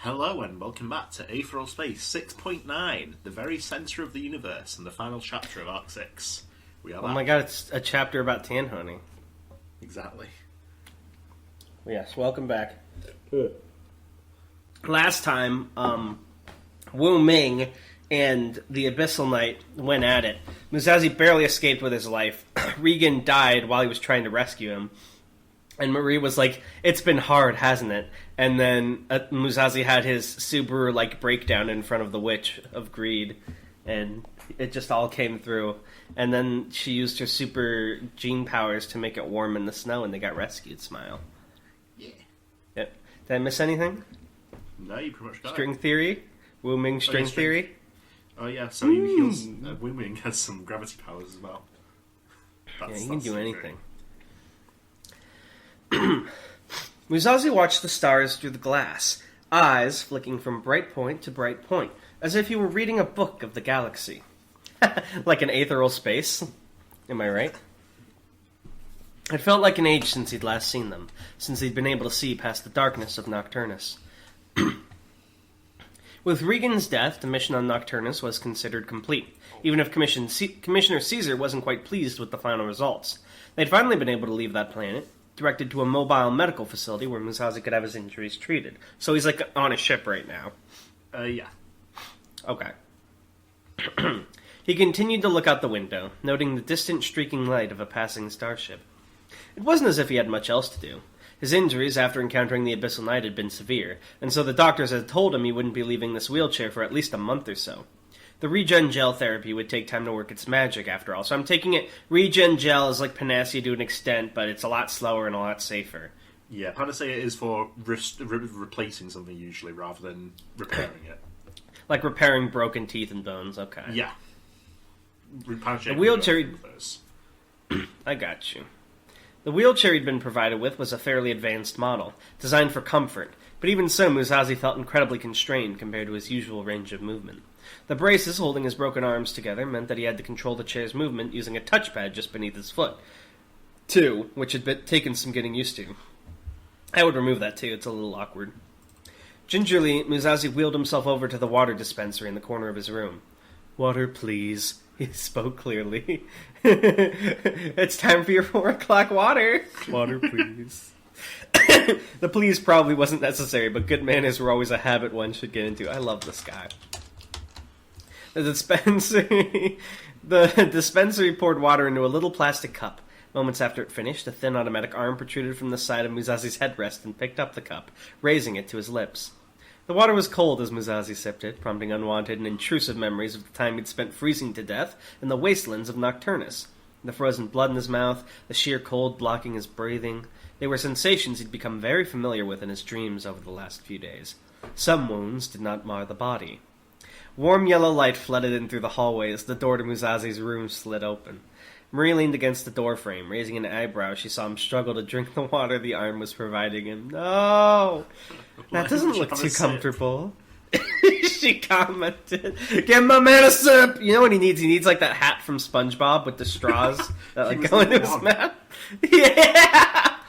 Hello and welcome back to Aetheral Space 6.9, the very centre of the universe and the final chapter of Arc 6. We are Oh my god, it's a chapter about Tanhony. Exactly. Yes, welcome back. Last time, Wu Ming and the Abyssal Knight went at it. Musashi barely escaped with his life. Regan died while he was trying to rescue him. And Marie was like, "It's been hard, hasn't it?" And then Musashi had his Subaru breakdown in front of the Witch of Greed, and it just all came through. And then she used her super gene powers to make it warm in the snow, and they got rescued. Smile. Yeah. Yep. Did I miss anything? No, you pretty much got String theory, Wu Ming string theory. Oh yeah, so he heals. Wu Ming has some gravity powers as well. Yeah, he can do anything. Musashi watched the stars through the glass, eyes flicking from bright point to bright point, as if he were reading a book of the galaxy. Like an aetheral space. Am I right? It felt like an age since he'd last seen them, since he'd been able to see past the darkness of Nocturnus. With Regan's death, the mission on Nocturnus was considered complete, even if Commissioner Caesar wasn't quite pleased with the final results. They'd finally been able to leave that planet, directed to a mobile medical facility where Musashi could have his injuries treated. So he's on a ship right now. Yeah. Okay. He continued to look out the window, noting the distant streaking light of a passing starship. It wasn't as if he had much else to do. His injuries after encountering the Abyssal Knight had been severe, and so the doctors had told him he wouldn't be leaving this wheelchair for at least a month or so. The regen gel therapy would take time to work its magic, after all, so I'm taking it regen gel is like Panacea to an extent, but it's a lot slower and a lot safer. Yeah, Panacea is for replacing something usually, rather than repairing it. Like repairing broken teeth and bones, okay. Yeah. The wheelchair... I got you. The wheelchair he'd been provided with was a fairly advanced model, designed for comfort, but even so, Musashi felt incredibly constrained compared to his usual range of movement. The braces holding his broken arms together meant that he had to control the chair's movement using a touchpad just beneath his foot. Too, which had taken some getting used to. I would remove that too, it's a little awkward. Gingerly, Musashi wheeled himself over to the water dispenser in the corner of his room. "Water, please," he spoke clearly. "It's time for your 4 o'clock water." "Water, please." The please probably wasn't necessary, but good manners were always a habit one should get into. I love this guy. The dispensary poured water into a little plastic cup. Moments after it finished, a thin automatic arm protruded from the side of Musashi's headrest and picked up the cup, raising it to his lips. The water was cold as Musashi sipped it, prompting unwanted and intrusive memories of the time he'd spent freezing to death in the wastelands of Nocturnus. The frozen blood in his mouth, the sheer cold blocking his breathing, they were sensations he'd become very familiar with in his dreams over the last few days. Some wounds did not mar the body. Warm yellow light flooded in through the hallway as the door to Musashi's room slid open. Marie leaned against the doorframe, raising an eyebrow as she saw him struggle to drink the water the arm was providing him. "No! That doesn't look too comfortable." She commented. "Give my man a sip!" You know what he needs? He needs that hat from SpongeBob with the straws that go into his mouth. Yeah!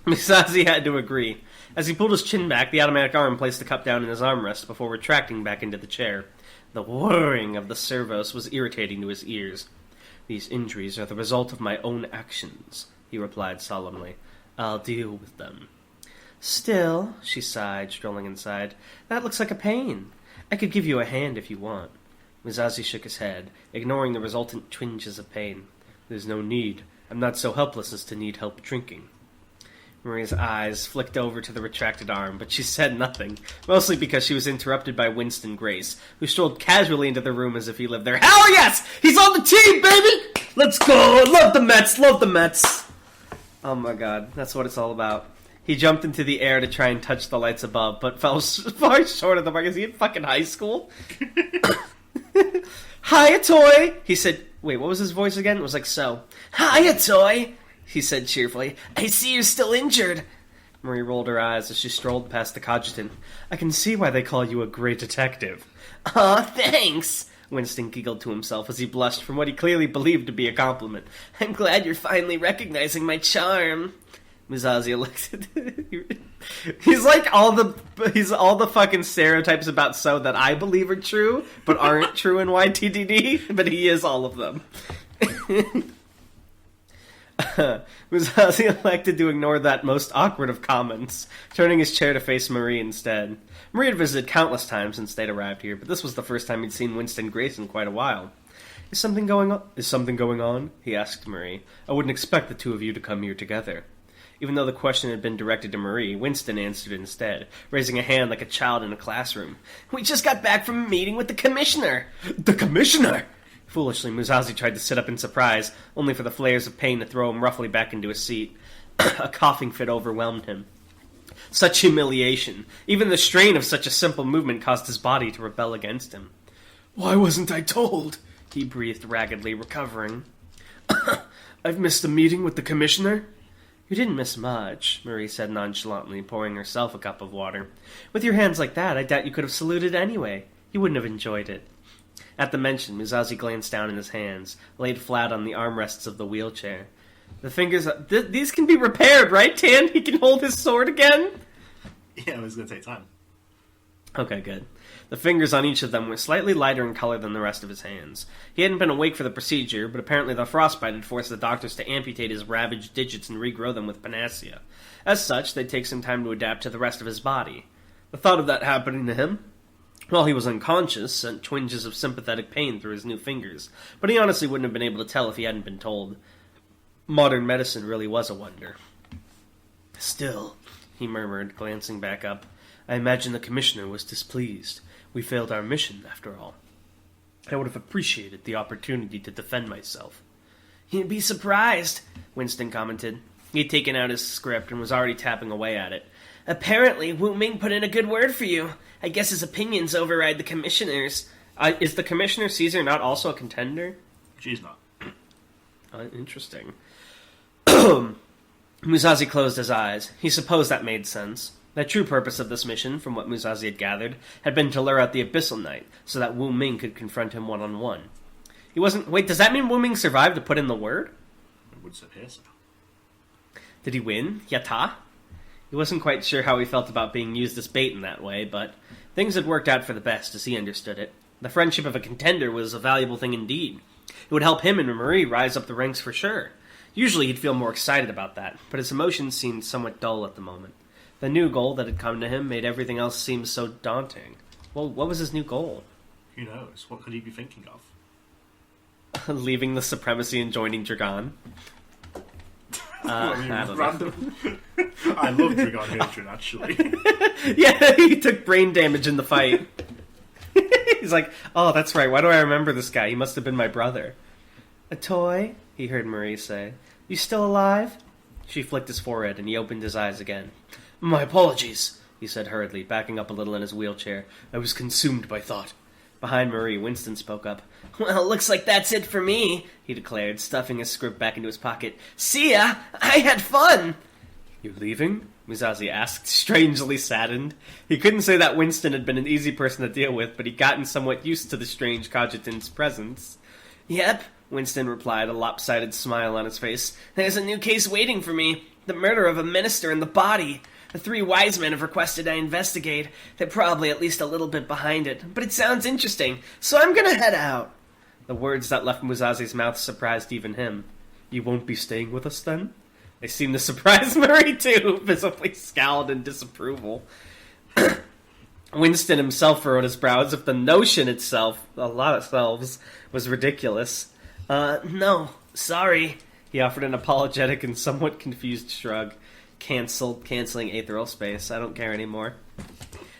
Musashi had to agree. As he pulled his chin back, the automatic arm placed the cup down in his armrest before retracting back into the chair. The whirring of the servos was irritating to his ears. "These injuries are the result of my own actions," he replied solemnly. "I'll deal with them." "Still," she sighed, strolling inside, "that looks like a pain. I could give you a hand if you want." Musashi shook his head, ignoring the resultant twinges of pain. "There's no need. I'm not so helpless as to need help drinking." Marie's eyes flicked over to the retracted arm, but she said nothing, mostly because she was interrupted by Winston Grace, who strolled casually into the room as if he lived there. "Hell yes! He's on the team, baby! Let's go! Love the Mets! Love the Mets!" Oh my god, that's what it's all about. He jumped into the air to try and touch the lights above, but fell far short of the mark. Is he in fucking high school? "Hiya, Toy!" he said. Wait, what was his voice again? It was so. "Hiya, Toy!" he said cheerfully. "I see you're still injured." Marie rolled her eyes as she strolled past the coadjutor. "I can see why they call you a great detective." "Aw, thanks," Winston giggled to himself as he blushed from what he clearly believed to be a compliment. "I'm glad you're finally recognizing my charm." Musashi elected. He's like all the fucking stereotypes about So that I believe are true, but aren't true in YTDD, but he is all of them. Musashi elected to ignore that most awkward of comments, turning his chair to face Marie instead. Marie had visited countless times since they'd arrived here, but this was the first time he'd seen Winston Grace in quite a while. Is something going on? He asked Marie. I wouldn't expect the two of you to come here together. Even though the question had been directed to Marie, Winston answered instead, raising a hand like a child in a classroom. We just got back from a meeting with the commissioner. The commissioner? Foolishly, Musashi tried to sit up in surprise, only for the flares of pain to throw him roughly back into his seat. A coughing fit overwhelmed him. Such humiliation. Even the strain of such a simple movement caused his body to rebel against him. Why wasn't I told? He breathed raggedly, recovering. I've missed a meeting with the commissioner? You didn't miss much, Marie said nonchalantly, pouring herself a cup of water. With your hands like that, I doubt you could have saluted anyway. You wouldn't have enjoyed it. At the mention, Musashi glanced down in his hands, laid flat on the armrests of the wheelchair. The fingers... these can be repaired, right, Tan? He can hold his sword again? Yeah, it was going to take time. Okay, good. The fingers on each of them were slightly lighter in color than the rest of his hands. He hadn't been awake for the procedure, but apparently the frostbite had forced the doctors to amputate his ravaged digits and regrow them with panacea. As such, they'd take some time to adapt to the rest of his body. The thought of that happening to him, while he was unconscious, sent twinges of sympathetic pain through his new fingers, but he honestly wouldn't have been able to tell if he hadn't been told. Modern medicine really was a wonder. Still, he murmured, glancing back up, I imagine the commissioner was displeased. We failed our mission, after all. I would have appreciated the opportunity to defend myself. You'd be surprised, Winston commented. He'd taken out his script and was already tapping away at it. Apparently, Wu Ming put in a good word for you. I guess his opinions override the commissioner's. Is the commissioner Caesar not also a contender? She's not. Interesting. Musashi closed his eyes. He supposed that made sense. The true purpose of this mission, from what Musashi had gathered, had been to lure out the Abyssal Knight, so that Wu Ming could confront him one-on-one. He wasn't... Wait, does that mean Wu Ming survived to put in the word? It would appear so. Did he win? Yatta? He wasn't quite sure how he felt about being used as bait in that way, but things had worked out for the best, as he understood it. The friendship of a contender was a valuable thing indeed. It would help him and Marie rise up the ranks for sure. Usually he'd feel more excited about that, but his emotions seemed somewhat dull at the moment. The new goal that had come to him made everything else seem so daunting. Well, what was his new goal? Who knows? What could he be thinking of? Leaving the supremacy and joining Dragon. I love Dragon Hatred, actually. Yeah, he took brain damage in the fight. He's like, oh, that's right, why do I remember this guy? He must have been my brother. A toy? He heard Marie say. You still alive? She flicked his forehead, and he opened his eyes again. My apologies, he said hurriedly, backing up a little in his wheelchair. I was consumed by thought. Behind Marie, Winston spoke up. Well, looks like that's it for me, he declared, stuffing his script back into his pocket. See ya! I had fun! You leaving? Musashi asked, strangely saddened. He couldn't say that Winston had been an easy person to deal with, but he'd gotten somewhat used to the strange cogitant's presence. Yep, Winston replied, a lopsided smile on his face. There's a new case waiting for me. The murder of a minister in the body. The 3 wise men have requested I investigate. They're probably at least a little bit behind it, but it sounds interesting, so I'm gonna head out. The words that left Musashi's mouth surprised even him. You won't be staying with us, then? They seemed to surprise Marie, too, visibly scowled in disapproval. Winston himself furrowed his brow as if the notion itself, a lot of selves, was ridiculous. No, sorry. He offered an apologetic and somewhat confused shrug. Canceling Aetheral space. I don't care anymore.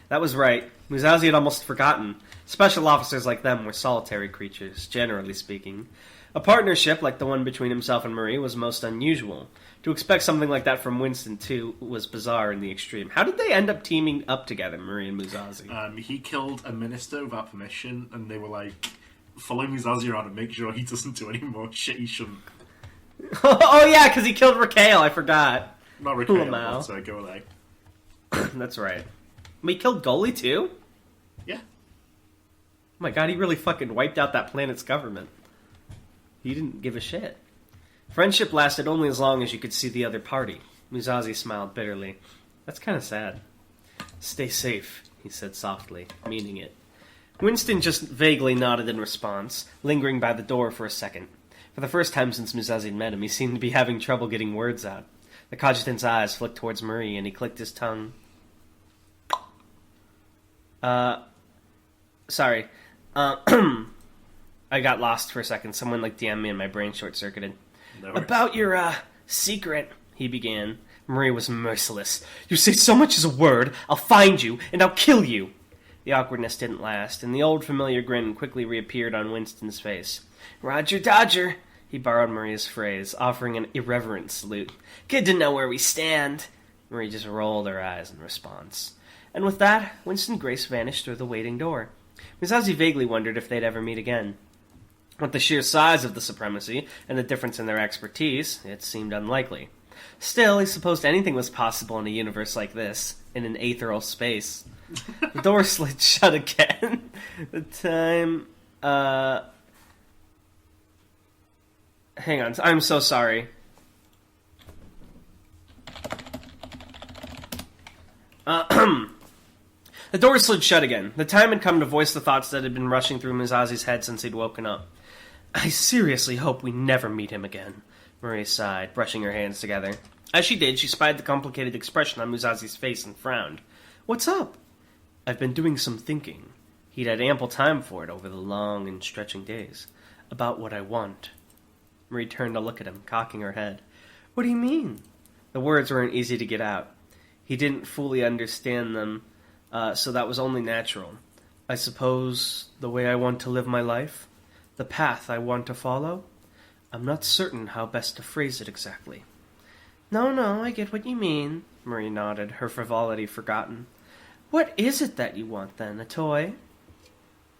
That was right. Musashi had almost forgotten. Special officers like them were solitary creatures, generally speaking. A partnership like the one between himself and Marie was most unusual. To expect something like that from Winston, too, was bizarre in the extreme. How did they end up teaming up together, Marie and Musashi? He killed a minister without permission, and they were like, follow Musashi around and make sure he doesn't do any more shit he shouldn't. Oh yeah, because he killed Raquel, I forgot. Not Raquel, but go away. That's right. But he killed Goalie, too? Yeah. Oh my god, he really fucking wiped out that planet's government. He didn't give a shit. Friendship lasted only as long as you could see the other party. Musashi smiled bitterly. That's kind of sad. Stay safe, he said softly, meaning it. Winston just vaguely nodded in response, lingering by the door for a second. For the first time since Musashi had met him, he seemed to be having trouble getting words out. The cogitant's eyes flicked towards Marie, and he clicked his tongue. Sorry. I got lost for a second. Someone, DM'd me and my brain short-circuited. No worries. About your, secret, he began. Marie was merciless. You say so much as a word, I'll find you, and I'll kill you. The awkwardness didn't last, and the old familiar grin quickly reappeared on Winston's face. Roger Dodger, he borrowed Marie's phrase, offering an irreverent salute. Good to know where we stand. Marie just rolled her eyes in response. And with that, Winston Grace vanished through the waiting door. Musashi vaguely wondered if they'd ever meet again. With the sheer size of the supremacy and the difference in their expertise, it seemed unlikely. Still, he supposed anything was possible in a universe like this, in an aetheral space. The door slid shut again. The time, Hang on, I'm so sorry. The door slid shut again. The time had come to voice the thoughts that had been rushing through Musashi's head since he'd woken up. I seriously hope we never meet him again, Marie sighed, brushing her hands together. As she did, she spied the complicated expression on Musashi's face and frowned. What's up? I've been doing some thinking. He'd had ample time for it over the long and stretching days. About what I want. Marie turned to look at him, cocking her head. What do you mean? The words weren't easy to get out. He didn't fully understand them, so that was only natural. I suppose the way I want to live my life? The path I want to follow? I'm not certain how best to phrase it exactly. No, I get what you mean, Marie nodded, her frivolity forgotten. What is it that you want, then? A toy?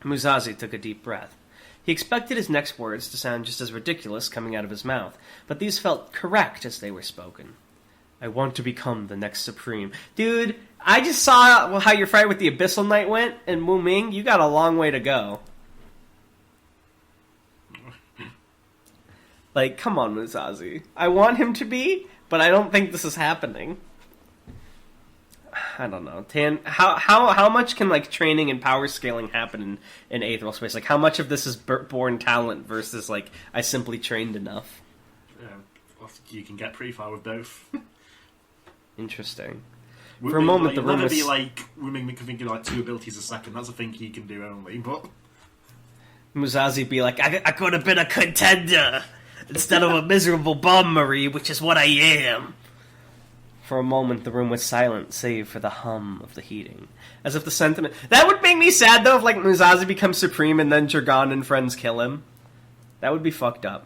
Musashi took a deep breath. He expected his next words to sound just as ridiculous coming out of his mouth, but these felt correct as they were spoken. I want to become the next Supreme. Dude, I just saw how your fight with the Abyssal Knight went, and Wu Ming, you got a long way to go. Come on, Musashi. I want him to be, but I don't think this is happening. I don't know. How much can training and power scaling happen in aetheral space? How much of this is born talent versus I simply trained enough? Yeah, well, you can get pretty far with both. Interesting. For a moment, the room was... Never be Wu Ming thinking 2 abilities a second. That's a thing he can do only. But Musashi be I could have been a contender instead of a miserable bum, Marie, which is what I am. For a moment, the room was silent, save for the hum of the heating. As if the sentiment... That would make me sad, though, if, Musashi becomes supreme and then Jargon and friends kill him. That would be fucked up.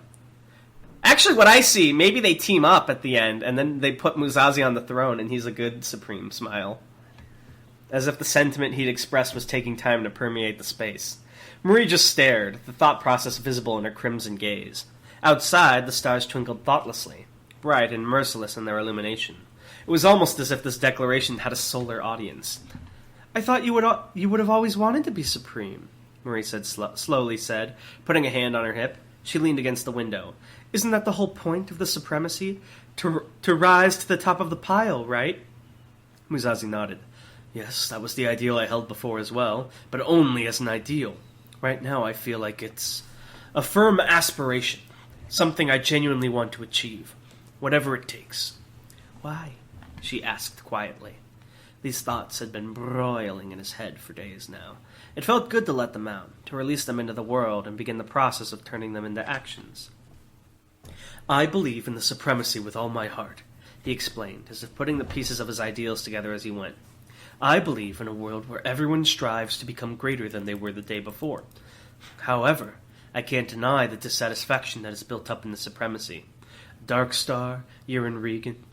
Actually, what I see, maybe they team up at the end, and then they put Musashi on the throne, and he's a good supreme smile. As if the sentiment he'd expressed was taking time to permeate the space. Marie just stared, the thought process visible in her crimson gaze. Outside, the stars twinkled thoughtlessly, bright and merciless in their illumination. It was almost as if this declaration had a solar audience. I thought you would have always wanted to be supreme, Marie said slowly said, putting a hand on her hip. She leaned against the window. Isn't that the whole point of the supremacy? To rise to the top of the pile, right? Musashi nodded. Yes, that was the ideal I held before as well, but only as an ideal. Right now I feel like it's a firm aspiration, something I genuinely want to achieve, whatever it takes. Why? She asked quietly. These thoughts had been broiling in his head for days now. It felt good to let them out, to release them into the world and begin the process of turning them into actions. I believe in the supremacy with all my heart, he explained, as if putting the pieces of his ideals together as he went. I believe in a world where everyone strives to become greater than they were the day before. However, I can't deny the dissatisfaction that is built up in the supremacy. Darkstar, Euron Regan,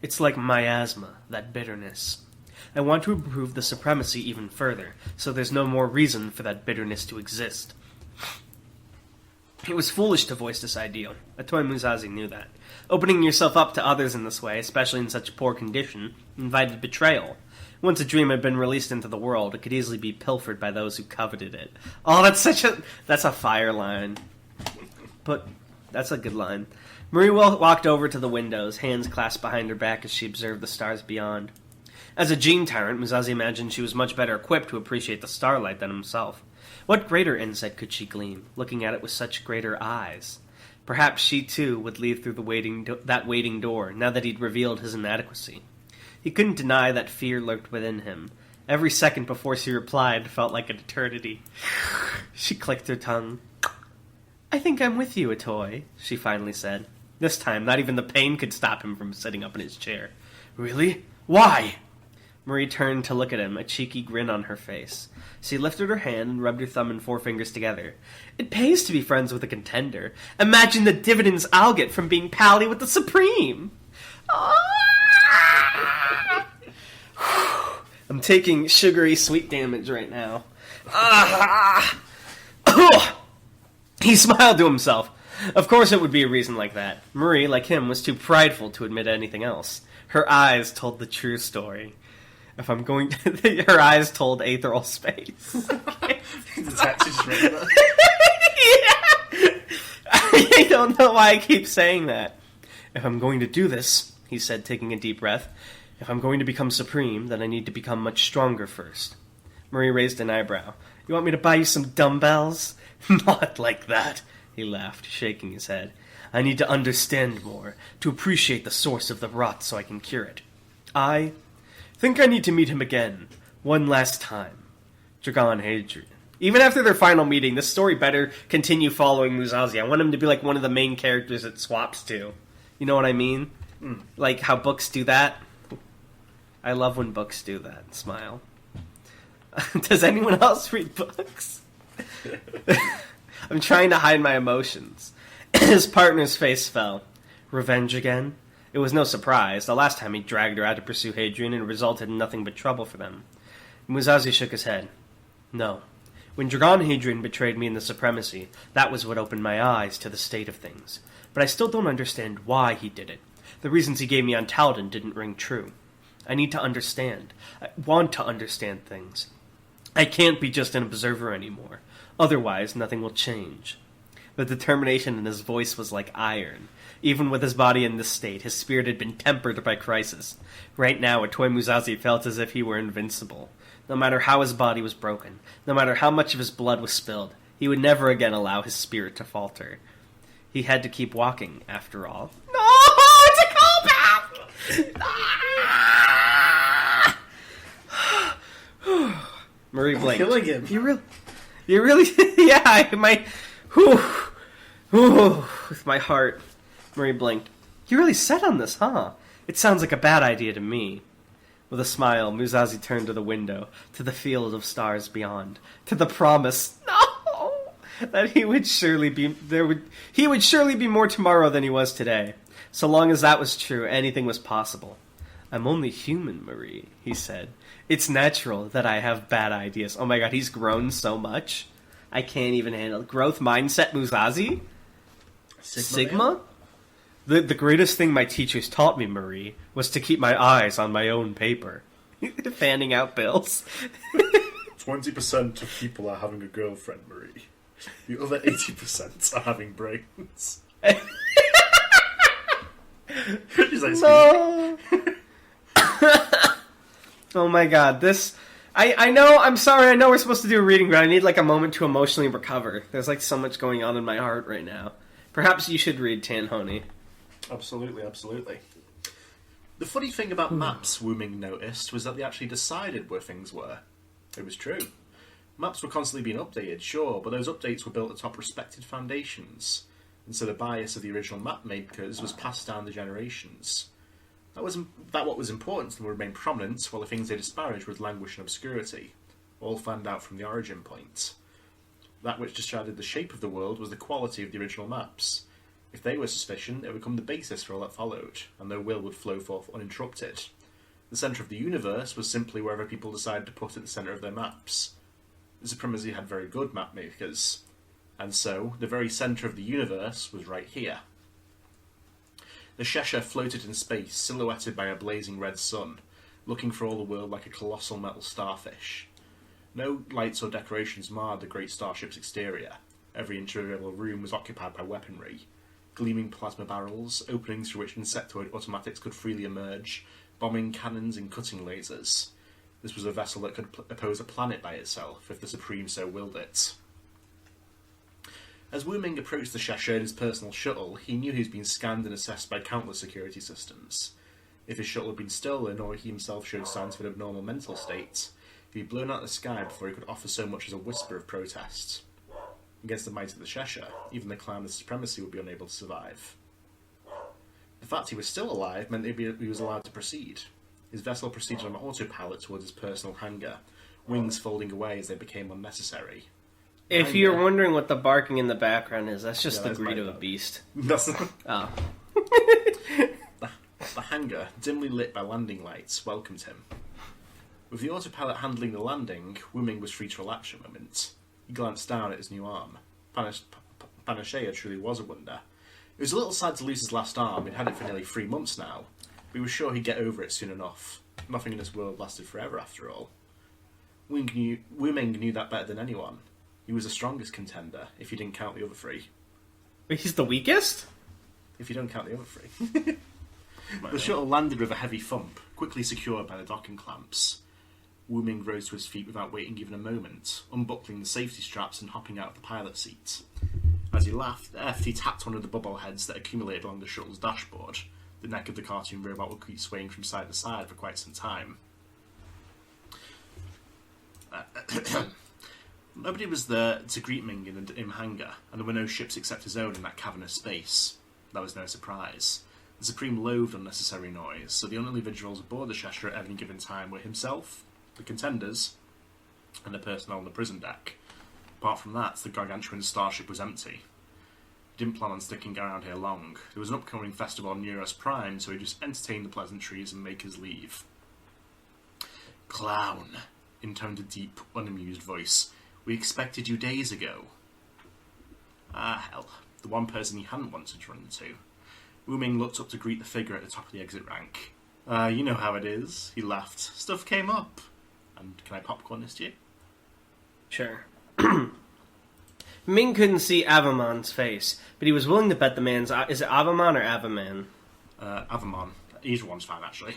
it's like miasma, that bitterness. I want to improve the supremacy even further, so there's no more reason for that bitterness to exist. It was foolish to voice this ideal. Atoy Musashi knew that. Opening yourself up to others in this way, especially in such poor condition, invited betrayal. Once a dream had been released into the world, it could easily be pilfered by those who coveted it. Oh, that's a fire line. But that's a good line. Marie walked over to the windows, hands clasped behind her back as she observed the stars beyond. As a gene tyrant, Musashi imagined she was much better equipped to appreciate the starlight than himself. What greater insight could she glean, looking at it with such greater eyes? Perhaps she, too, would leave through that waiting door, now that he'd revealed his inadequacy. He couldn't deny that fear lurked within him. Every second before she replied felt like an eternity. She clicked her tongue. "I think I'm with you, Atoy," she finally said. This time, not even the pain could stop him from sitting up in his chair. "Really? Why?" Marie turned to look at him, a cheeky grin on her face. She lifted her hand and rubbed her thumb and forefingers together. "It pays to be friends with a contender. Imagine the dividends I'll get from being pally with the Supreme!" I'm taking sugary sweet damage right now. He smiled to himself. Of course it would be a reason like that. Marie, like him, was too prideful to admit anything else. Her eyes told the true story. If I'm going to... Her eyes told Aetheral space. Detectives regular. Yeah! I don't know why I keep saying that. "If I'm going to do this," he said, taking a deep breath, "if I'm going to become supreme, then I need to become much stronger first." Marie raised an eyebrow. "You want me to buy you some dumbbells?" "Not like that," he laughed, shaking his head. "I need to understand more, to appreciate the source of the rot so I can cure it. I think I need to meet him again, one last time. Dragon Hadrian." Even after their final meeting, this story better continue following Musashi. I want him to be like one of the main characters it swaps to. You know what I mean? Like how books do that. I love when books do that. Smile. Does anyone else read books? I'm trying to hide my emotions. His partner's face fell. Revenge again? It was no surprise. The last time he dragged her out to pursue Hadrian, and it resulted in nothing but trouble for them. Musashi shook his head. "No. When Dragon Hadrian betrayed me in the supremacy, that was what opened my eyes to the state of things. But I still don't understand why he did it. The reasons he gave me on Talden didn't ring true. I need to understand. I want to understand things. I can't be just an observer anymore. Otherwise, nothing will change." The determination in his voice was like iron. Even with his body in this state, his spirit had been tempered by crisis. Right now, Atoy Musashi felt as if he were invincible. No matter how his body was broken, no matter how much of his blood was spilled, he would never again allow his spirit to falter. He had to keep walking, after all. No! It's a callback! Marie blinked. Killing him. You really, yeah, with my heart. Marie blinked. "You really set on this, huh? It sounds like a bad idea to me." With a smile, Musashi turned to the window, to the field of stars beyond, to the promise, that he would surely be more tomorrow than he was today. So long as that was true, anything was possible. "I'm only human, Marie," he said. "It's natural that I have bad ideas." Oh my god, he's grown so much. I can't even handle it. Growth mindset Musashi? Sigma? The greatest thing my teachers taught me, Marie, was to keep my eyes on my own paper. Fanning out bills. 20% of people are having a girlfriend, Marie. The other 80% are having brains. She's like, no. Oh my god, this... I know, I'm sorry, I know we're supposed to do a reading, but I need like a moment to emotionally recover. There's like so much going on in my heart right now. Perhaps you should read Tanhony. Absolutely, absolutely. The funny thing about maps, Wooming noticed, was that they actually decided where things were. It was true. Maps were constantly being updated, sure, but those updates were built atop respected foundations, and so the bias of the original map makers was passed down the generations. That what was important to them would remain prominent, while the things they disparaged would languish in obscurity, all found out from the origin point. That which decided the shape of the world was the quality of the original maps. If they were sufficient, it would become the basis for all that followed, and their will would flow forth uninterrupted. The centre of the universe was simply wherever people decided to put at the centre of their maps. The Supremacy had very good map makers, and so the very centre of the universe was right here. The Shesha floated in space, silhouetted by a blazing red sun, looking for all the world like a colossal metal starfish. No lights or decorations marred the great starship's exterior. Every inch of the room was occupied by weaponry. gleaming plasma barrels, openings through which insectoid automatics could freely emerge, bombing cannons and cutting lasers. This was a vessel that could oppose a planet by itself, if the Supreme so willed it. As Wu Ming approached the Cheshire in his personal shuttle, he knew he was being scanned and assessed by countless security systems. If his shuttle had been stolen, or he himself showed signs of an abnormal mental state, he'd be blown out of the sky before he could offer so much as a whisper of protest. Against the might of the Cheshire, even the clan of supremacy would be unable to survive. The fact he was still alive meant that he was allowed to proceed. His vessel proceeded on autopilot towards his personal hangar, wings folding away as they became unnecessary. If you're wondering what the barking in the background is, that's just the greed of a beast. Oh. The hangar, dimly lit by landing lights, welcomed him. With the autopilot handling the landing, Wu Ming was free to relax for a moment. He glanced down at his new arm. Panacea truly was a wonder. It was a little sad to lose his last arm. He'd had it for nearly 3 months now, but he was sure he'd get over it soon enough. Nothing in this world lasted forever, after all. Wu Ming knew that better than anyone. He was the strongest contender, if you didn't count the other 3. He's the weakest? If you don't count the other 3. The shuttle landed with a heavy thump, quickly secured by the docking clamps. Wu Ming rose to his feet without waiting even a moment, unbuckling the safety straps and hopping out of the pilot seat. As he laughed, he tapped one of the bubble heads that accumulated along the shuttle's dashboard. The neck of the cartoon robot would keep swaying from side to side for quite some time. Nobody was there to greet Ming in the hangar, and there were no ships except his own in that cavernous space. That was no surprise. The Supreme loathed unnecessary noise, so the only individuals aboard the Cheshire at any given time were himself, the contenders, and the personnel on the prison deck. Apart from that, the gargantuan starship was empty. He didn't plan on sticking around here long. There was an upcoming festival on Neuros Prime, so he just entertained the pleasantries and make his leave. "Clown," intoned a deep, unamused voice. "We expected you days ago." Ah, hell. The one person he hadn't wanted to run into. Wu Ming looked up to greet the figure at the top of the exit rank. You know how it is," he laughed. "Stuff came up. And can I popcorn this to you?" Sure. Ming couldn't see Avamon's face, but he was willing to bet the man's... Is it Avamon or Avaman? Avamon. Either one's fine, actually.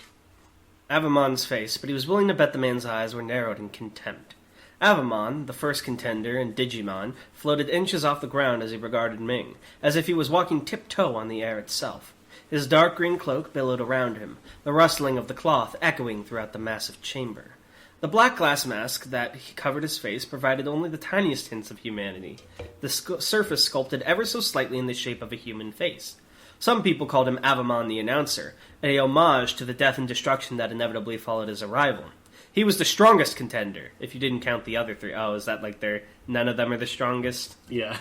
Avamon's face, but he was willing to bet the man's eyes were narrowed in contempt. Avamon, the first contender, and Digimon, floated inches off the ground as he regarded Ming, as if he was walking tiptoe on the air itself. His dark green cloak billowed around him, the rustling of the cloth echoing throughout the massive chamber. The black glass mask that covered his face provided only the tiniest hints of humanity, the surface sculpted ever so slightly in the shape of a human face. Some people called him Avamon the Announcer, a homage to the death and destruction that inevitably followed his arrival. He was the strongest contender, if you didn't count the other 3. Oh, is that like none of them are the strongest? Yeah.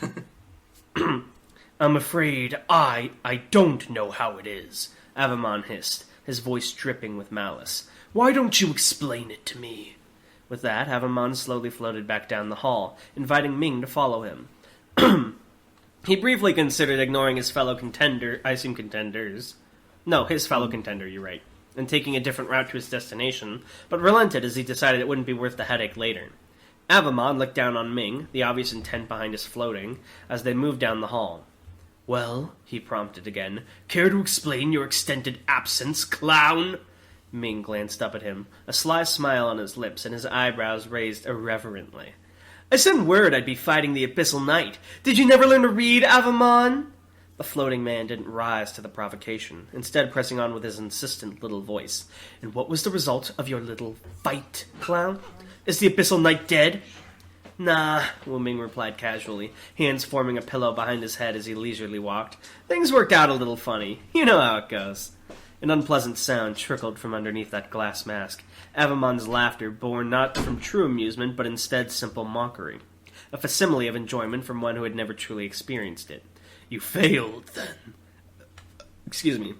"I'm afraid I don't know how it is," Avamon hissed, his voice dripping with malice. "Why don't you explain it to me?" With that, Avamon slowly floated back down the hall, inviting Ming to follow him. He briefly considered ignoring his fellow contenders. No, his fellow contender, you're right. And taking a different route to his destination, but relented as he decided it wouldn't be worth the headache later. Avamon looked down on Ming, the obvious intent behind his floating, as they moved down the hall. "Well," he prompted again, "care to explain your extended absence, clown?" Ming glanced up at him, a sly smile on his lips and his eyebrows raised irreverently. "I sent word I'd be fighting the Abyssal Knight. Did you never learn to read, Avamon?" The floating man didn't rise to the provocation, instead pressing on with his insistent little voice. "And what was the result of your little fight, clown? Is the Abyssal Knight dead?" "Nah," Wu Ming replied casually, hands forming a pillow behind his head as he leisurely walked. "Things worked out a little funny. You know how it goes." An unpleasant sound trickled from underneath that glass mask. Avamon's laughter born not from true amusement, but instead simple mockery. A facsimile of enjoyment from one who had never truly experienced it. "You failed, then." Excuse me.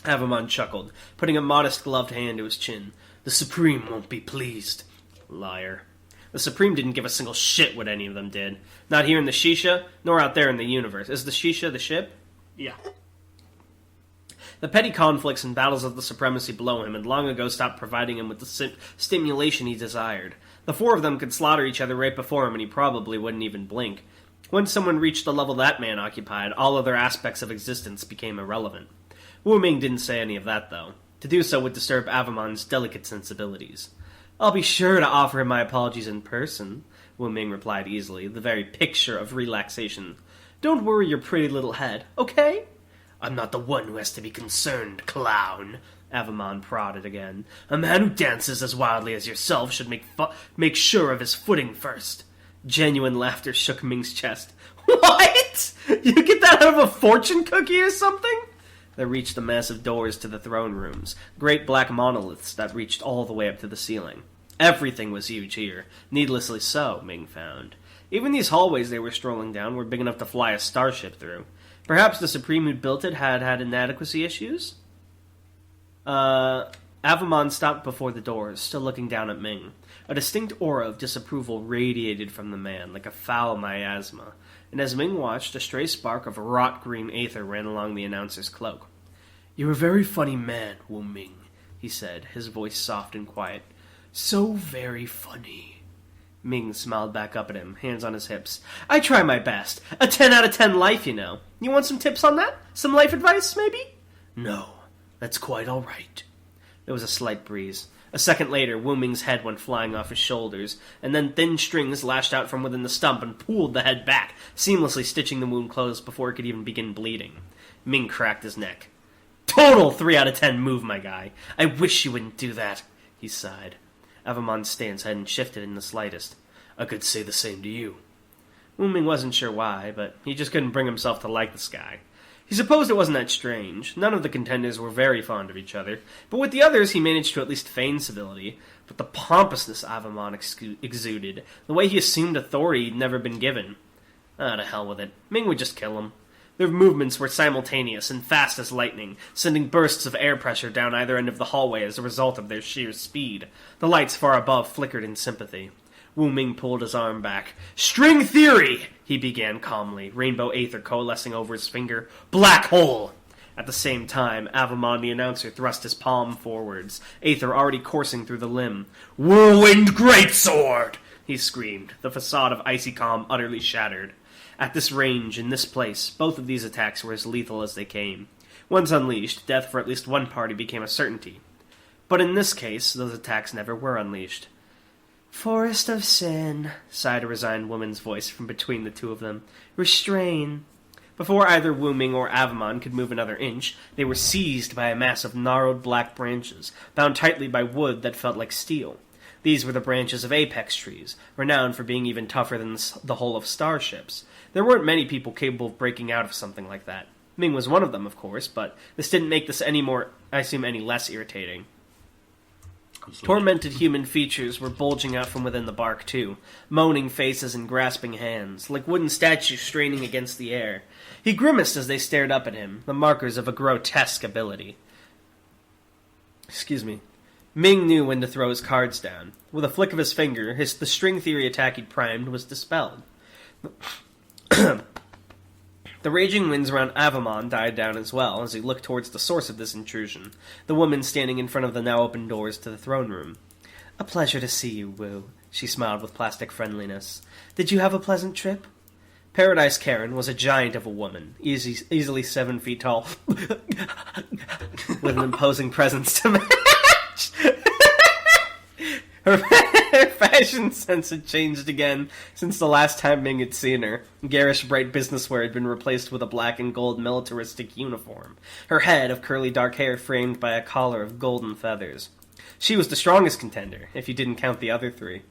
Avamon chuckled, putting a modest gloved hand to his chin. "The Supreme won't be pleased." Liar. The Supreme didn't give a single shit what any of them did. Not here in the Shisha, nor out there in the universe. Is the Shisha the ship? Yeah. The petty conflicts and battles of the supremacy below him had long ago stopped providing him with the stimulation he desired. The 4 of them could slaughter each other right before him and he probably wouldn't even blink. Once someone reached the level that man occupied, all other aspects of existence became irrelevant. Wu Ming didn't say any of that, though. To do so would disturb Avamon's delicate sensibilities. "I'll be sure to offer him my apologies in person," Wu Ming replied easily, the very picture of relaxation. "Don't worry your pretty little head, okay?" "I'm not the one who has to be concerned, clown," Avamon prodded again. "A man who dances as wildly as yourself should make sure of his footing first." Genuine laughter shook Ming's chest. "What? You get that out of a fortune cookie or something?" They reached the massive doors to the throne rooms, great black monoliths that reached all the way up to the ceiling. Everything was huge here, needlessly so, Ming found. Even these hallways they were strolling down were big enough to fly a starship through. Perhaps the Supreme who built it had inadequacy issues? Avamon stopped before the doors, still looking down at Ming. A distinct aura of disapproval radiated from the man, like a foul miasma, and as Ming watched, a stray spark of wrought green aether ran along the announcer's cloak. "You're a very funny man, Wu Ming," he said, his voice soft and quiet. "So very funny." Ming smiled back up at him, hands on his hips. "I try my best. A 10 out of 10 life, you know. You want some tips on that? Some life advice, maybe?" "No, that's quite all right." There was a slight breeze. A second later, Wu Ming's head went flying off his shoulders, and then thin strings lashed out from within the stump and pulled the head back, seamlessly stitching the wound closed before it could even begin bleeding. Ming cracked his neck. "Total 3 out of 10 move, my guy. I wish you wouldn't do that," he sighed. Avamon's stance hadn't shifted in the slightest. "I could say the same to you." Wu Ming wasn't sure why, but he just couldn't bring himself to like this guy. He supposed it wasn't that strange. None of the contenders were very fond of each other, but with the others he managed to at least feign civility. But the pompousness Avamon exuded, the way he assumed authority he'd never been given. To hell with it. Ming would just kill him. Their movements were simultaneous and fast as lightning, sending bursts of air pressure down either end of the hallway as a result of their sheer speed. The lights far above flickered in sympathy. Wu Ming pulled his arm back. "String theory!" he began calmly, rainbow aether coalescing over his finger. "Black hole!" At the same time, Avamon the announcer thrust his palm forwards, aether already coursing through the limb. "Whirlwind greatsword!" he screamed, the facade of icy calm utterly shattered. At this range, in this place, both of these attacks were as lethal as they came. Once unleashed, death for at least one party became a certainty. But in this case, those attacks never were unleashed. "Forest of sin," sighed a resigned woman's voice from between the two of them. "Restrain." Before either Wu Ming or Avamon could move another inch, they were seized by a mass of gnarled black branches, bound tightly by wood that felt like steel. These were the branches of apex trees, renowned for being even tougher than the hull of starships. There weren't many people capable of breaking out of something like that. Ming was one of them, of course, but this didn't make this any less irritating. Absolutely. Tormented human features were bulging out from within the bark, too, moaning faces and grasping hands, like wooden statues straining against the air. He grimaced as they stared up at him, the markers of a grotesque ability. Ming knew when to throw his cards down. With a flick of his finger, the string theory attack he'd primed was dispelled. The raging winds around Avamon died down as well as he looked towards the source of this intrusion, the woman standing in front of the now open doors to the throne room. "A pleasure to see you, Wu," she smiled with plastic friendliness. "Did you have a pleasant trip?" Paradise Karen was a giant of a woman, easily 7 feet tall, with an imposing presence to match. Her fashion sense had changed again since the last time Ming had seen her. Garish bright business wear had been replaced with a black and gold militaristic uniform, her head of curly dark hair framed by a collar of golden feathers. She was the strongest contender, if you didn't count the other three.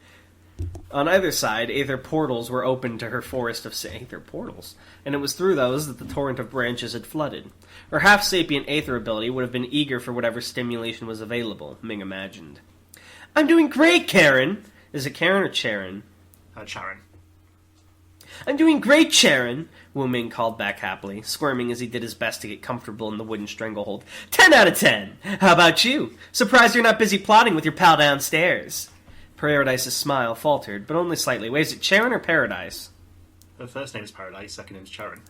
On either side, aether portals were open to her forest of aether portals, and it was through those that the torrent of branches had flooded. Her half-sapient aether ability would have been eager for whatever stimulation was available, Ming imagined. "I'm doing great, Karen!" Is it Karen or Charon? Charon. "I'm doing great, Charon!" Wu Ming called back happily, squirming as he did his best to get comfortable in the wooden stranglehold. 10 out of 10! How about you? Surprised you're not busy plotting with your pal downstairs. Paradise's smile faltered, but only slightly. Wait, is it Charon or Paradise? Her first name's Paradise, second name's Charon.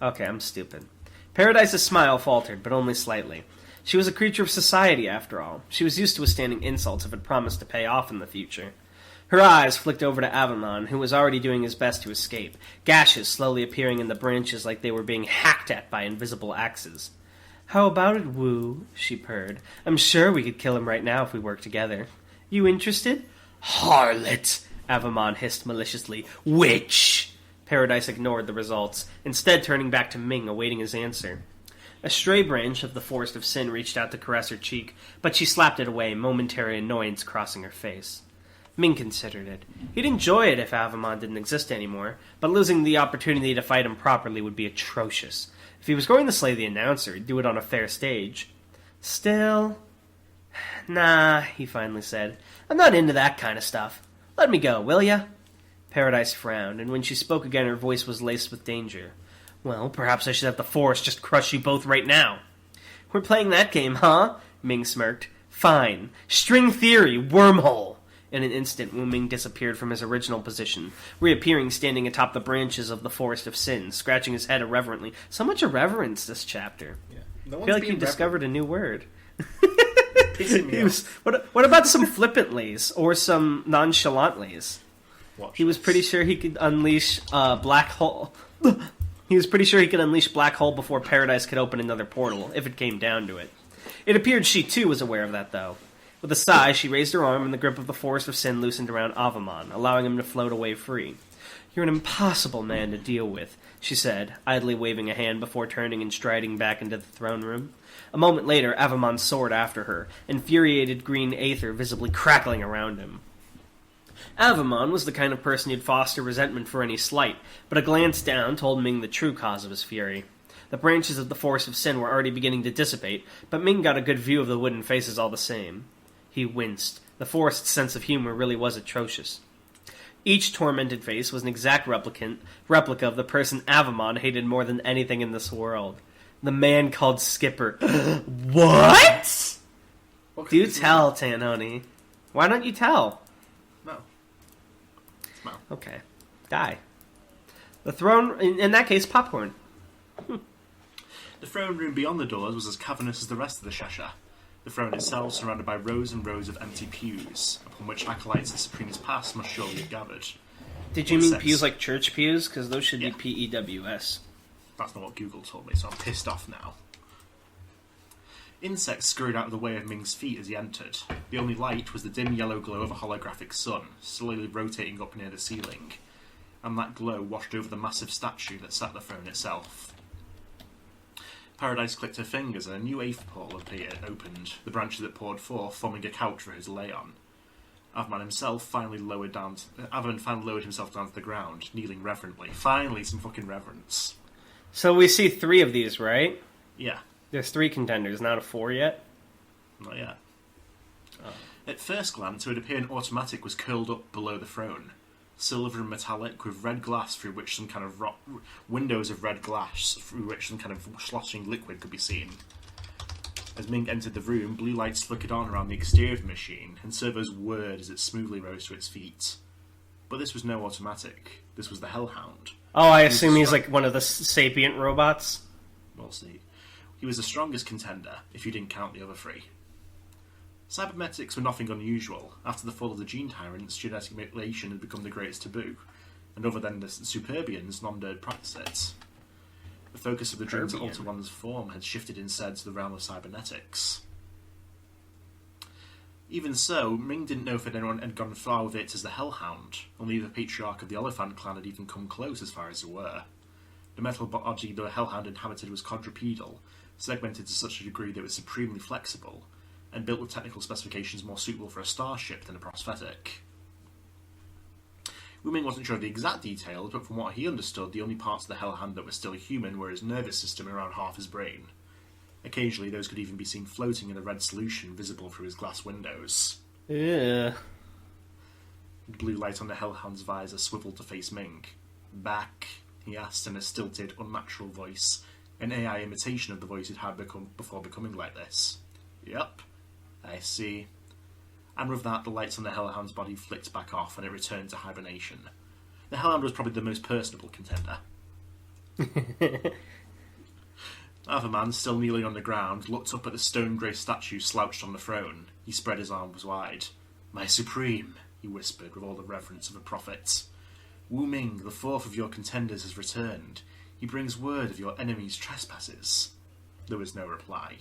Okay, I'm stupid. Paradise's smile faltered, but only slightly. She was a creature of society, after all. She was used to withstanding insults if it promised to pay off in the future. Her eyes flicked over to Avamon, who was already doing his best to escape, gashes slowly appearing in the branches like they were being hacked at by invisible axes. "How about it, Wu?" she purred. "I'm sure we could kill him right now if we work together. You interested?" "Harlot!" Avamon hissed maliciously. "Witch!" Paradise ignored the results, instead turning back to Ming, awaiting his answer. A stray branch of the Forest of Sin reached out to caress her cheek, but she slapped it away, momentary annoyance crossing her face. Ming considered it. He'd enjoy it if Avamon didn't exist anymore, but losing the opportunity to fight him properly would be atrocious. If he was going to slay the announcer, he'd do it on a fair stage. Still... "Nah," he finally said. "I'm not into that kind of stuff. Let me go, will ya?" Paradise frowned, and when she spoke again her voice was laced with danger. "Well, perhaps I should have the Force just crush you both right now." "We're playing that game, huh?" Ming smirked. "Fine. String theory, wormhole." In an instant, Wu Ming disappeared from his original position, reappearing standing atop the branches of the Forest of Sin, scratching his head irreverently. So much irreverence this chapter. Yeah. No I feel like you discovered a new word. What about some flippantlies or some nonchalantlies? He was pretty sure he could unleash black hole. He was pretty sure he could unleash black hole before Paradise could open another portal, if it came down to it. It appeared she too was aware of that, though. With a sigh, she raised her arm, and the grip of the Forest of Sin loosened around Avamon, allowing him to float away free. "You're an impossible man to deal with," she said, idly waving a hand before turning and striding back into the throne room. A moment later, Avamon soared after her, infuriated green aether visibly crackling around him. Avamon was the kind of person who'd foster resentment for any slight, but a glance down told Ming the true cause of his fury. The branches of the Forest of Sin were already beginning to dissipate, but Ming got a good view of the wooden faces all the same. He winced. The Forest's sense of humor really was atrocious. Each tormented face was an exact replica of the person Avamon hated more than anything in this world. The man called Skipper. What? Do tell, Tanhony. Why don't you tell? No. Okay. Die. The throne, in that case, popcorn. The throne room beyond the doors was as cavernous as the rest of the Shasha. The throne itself surrounded by rows and rows of empty pews, upon which acolytes of Supreme's past must surely have gathered. Did you mean pews like church pews? Because those should be PEWS. That's not what Google told me, so I'm pissed off now. Insects scurried out of the way of Ming's feet as he entered. The only light was the dim yellow glow of a holographic sun, slowly rotating up near the ceiling, and that glow washed over the massive statue that sat the throne itself. Paradise clicked her fingers and a new Aether portal opened, the branches that poured forth, forming a couch for her to lay on. Avamon finally lowered himself down to the ground, kneeling reverently. Finally, some fucking reverence. So we see 3 of these, right? Yeah. There's 3 contenders, not a 4 yet? Not yet. Oh. At first glance, it would appear an automatic was curled up below the throne. Silver and metallic, with red glass through which some kind of windows of red glass through which some kind of sloshing liquid could be seen. As Ming entered the room, blue lights flickered on around the exterior of the machine, and Servo's whirred as it smoothly rose to its feet. But this was no automatic. This was the Hellhound. Oh, I assume he's like one of the sapient robots? We'll see. He was the strongest contender, if you didn't count the other 3. Cybernetics were nothing unusual. After the fall of the Gene Tyrants, genetic mutilation had become the greatest taboo, and other than the Superbians, none dared practice it. The focus of the dream to alter one's form had shifted instead to the realm of cybernetics. Even so, Ming didn't know if anyone had gone far with it as the Hellhound. Only the patriarch of the Oliphant clan had even come close as far as they were. The metal body the Hellhound inhabited was quadrupedal, segmented to such a degree that it was supremely flexible, and built with technical specifications more suitable for a starship than a prosthetic. Wu Ming wasn't sure of the exact details, but from what he understood, the only parts of the Hellhound that were still human were his nervous system and around half his brain. Occasionally, those could even be seen floating in a red solution visible through his glass windows. Yeah. The blue light on the Hellhound's visor swiveled to face Ming. "Back?" he asked in a stilted, unnatural voice, an AI imitation of the voice he'd had before becoming like this. "Yup, I see." And with that, the lights on the Hellhound's body flicked back off, and it returned to hibernation. The Hellhound was probably the most personable contender. Avamon, still kneeling on the ground, looked up at the stone-grey statue slouched on the throne. He spread his arms wide. "My Supreme," he whispered with all the reverence of a prophet. Wu Ming, the fourth of your contenders, has returned. He brings word of your enemy's trespasses. There was no reply.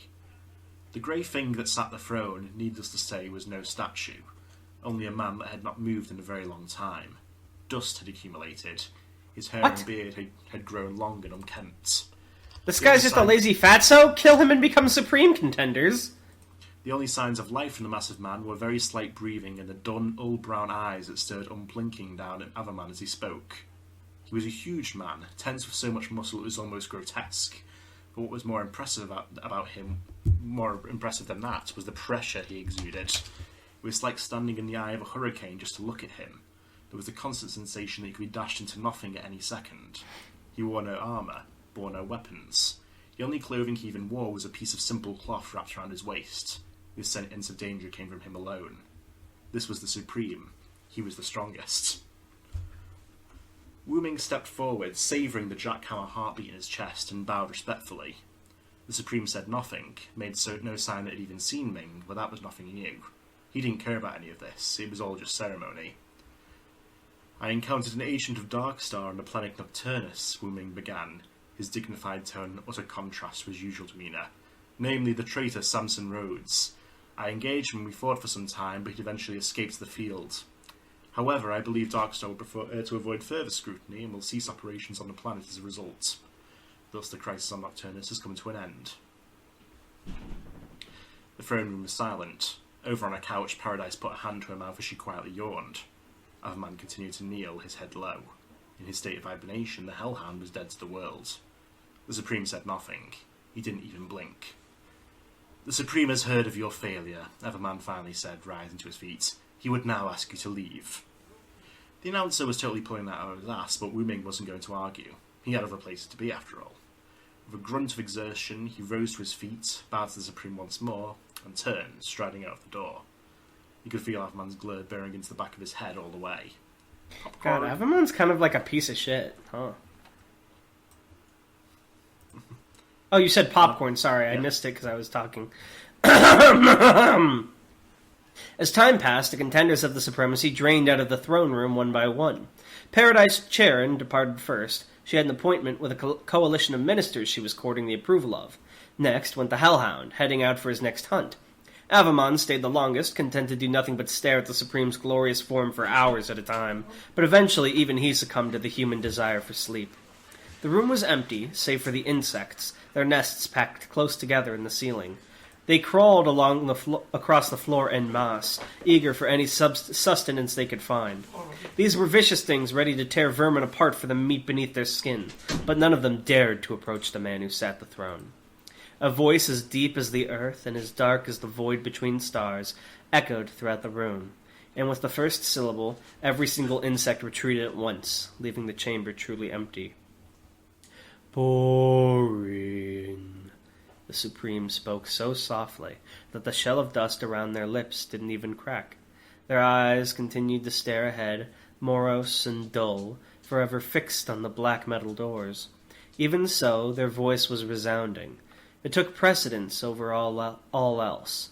The grey thing that sat the throne, needless to say, was no statue, only a man that had not moved in a very long time. Dust had accumulated. His hair and beard had grown long and unkempt. This guy's just a lazy fatso? Kill him and become supreme contenders! The only signs of life in the massive man were very slight breathing and the dull brown eyes that stared unblinking down at Avaman as he spoke. He was a huge man, tense with so much muscle it was almost grotesque. But what was more impressive about him, more impressive than that, was the pressure he exuded. It was like standing in the eye of a hurricane just to look at him. There was the constant sensation that he could be dashed into nothing at any second. He wore no armour, bore no weapons. The only clothing he even wore was a piece of simple cloth wrapped around his waist. This sentence of danger came from him alone. This was the Supreme. He was the strongest. Wu Ming stepped forward, savouring the jackhammer heartbeat in his chest, and bowed respectfully. The Supreme said nothing, made no sign that he'd even seen Ming, but that was nothing new. He didn't care about any of this. It was all just ceremony. I encountered an agent of Darkstar on the planet Nocturnus, Wu Ming began, his dignified tone in utter contrast to his usual demeanour, namely the traitor Samson Rhodes. I engaged him and we fought for some time, but he eventually escaped the field. However, I believe Darkstar would prefer to avoid further scrutiny and will cease operations on the planet as a result. Thus the crisis on Nocturnus has come to an end. The throne room was silent. Over on a couch, Paradise put a hand to her mouth as she quietly yawned. Avaman continued to kneel, his head low. In his state of hibernation, the Hellhound was dead to the world. The Supreme said nothing. He didn't even blink. The Supreme has heard of your failure, Avaman finally said, rising to his feet. He would now ask you to leave. The announcer was totally pulling that out of his ass, but Wu Ming wasn't going to argue. He had other places to be, after all. With a grunt of exertion, he rose to his feet, bowed to the Supreme once more, and turned, striding out of the door. You could feel Avaman's glare bearing into the back of his head all the way. God, Avaman's kind of like a piece of shit, huh? Oh, you said popcorn, sorry, I missed it because I was talking. As time passed, the contenders of the supremacy drained out of the throne room one by one. Paradise Charon departed first. She had an appointment with a coalition of ministers she was courting the approval of. Next went the Hellhound, heading out for his next hunt. Avaman stayed the longest, content to do nothing but stare at the Supreme's glorious form for hours at a time, but eventually even he succumbed to the human desire for sleep. The room was empty, save for the insects, their nests packed close together in the ceiling. They crawled along across the floor en masse, eager for any sustenance they could find. These were vicious things ready to tear vermin apart for the meat beneath their skin, but none of them dared to approach the man who sat the throne. A voice as deep as the earth and as dark as the void between stars echoed throughout the room, and with the first syllable, every single insect retreated at once, leaving the chamber truly empty. Boring. The Supreme spoke so softly that the shell of dust around their lips didn't even crack. Their eyes continued to stare ahead, morose and dull, forever fixed on the black metal doors. Even so, their voice was resounding. It took precedence over all else.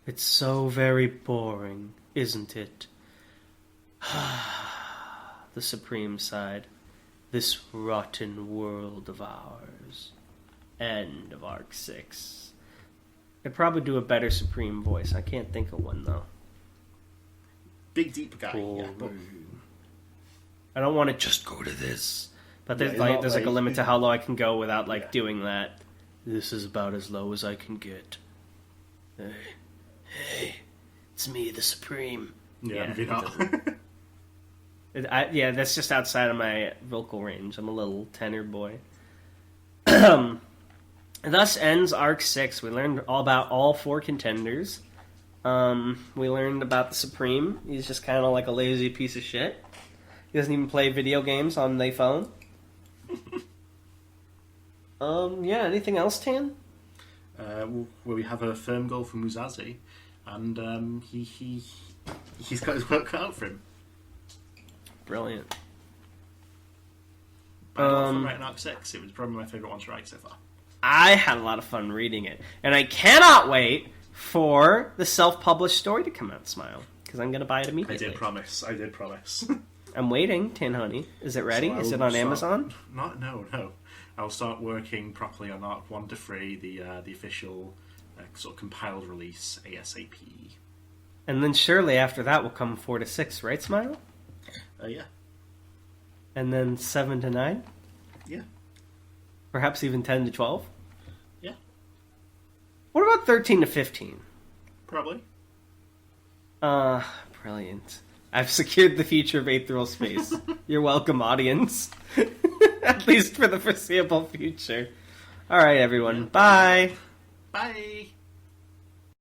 It's so very boring, isn't it? The Supreme sighed. This rotten world of ours. End of Arc 6. I'd probably do a better Supreme voice. I can't think of one, though. Big, deep guy. Yeah, but... I don't want to just go to this. But there's like a limit to how low I can go without doing that. This is about as low as I can get. Hey, it's me, the Supreme. Yeah. That's just outside of my vocal range. I'm a little tenor boy. Thus ends Arc 6. We learned all about all four contenders. We learned about the Supreme. He's just kind of like a lazy piece of shit. He doesn't even play video games on the phone. Anything else, Tan? We have a firm goal from Muzazi, and he's got his work cut out for him. Brilliant. From writing Arc 6, it was probably my favourite one to write so far. I had a lot of fun reading it, and I cannot wait for the self-published story to come out, Smile. because I'm going to buy it I immediately. did promise. I'm waiting, Tanhony. Is it ready? So Is it I'll on start- Amazon? No. I'll start working properly on Arc 1 to 3, the official sort of compiled release ASAP. And then surely after that will come 4 to 6, right, Smile? Yeah. And then 7 to 9? Yeah. Perhaps even 10 to 12? Yeah. What about 13 to 15? Probably. Brilliant. I've secured the future of Aetheral Space. You're welcome, audience. At least for the foreseeable future. Alright, everyone. Bye! Bye!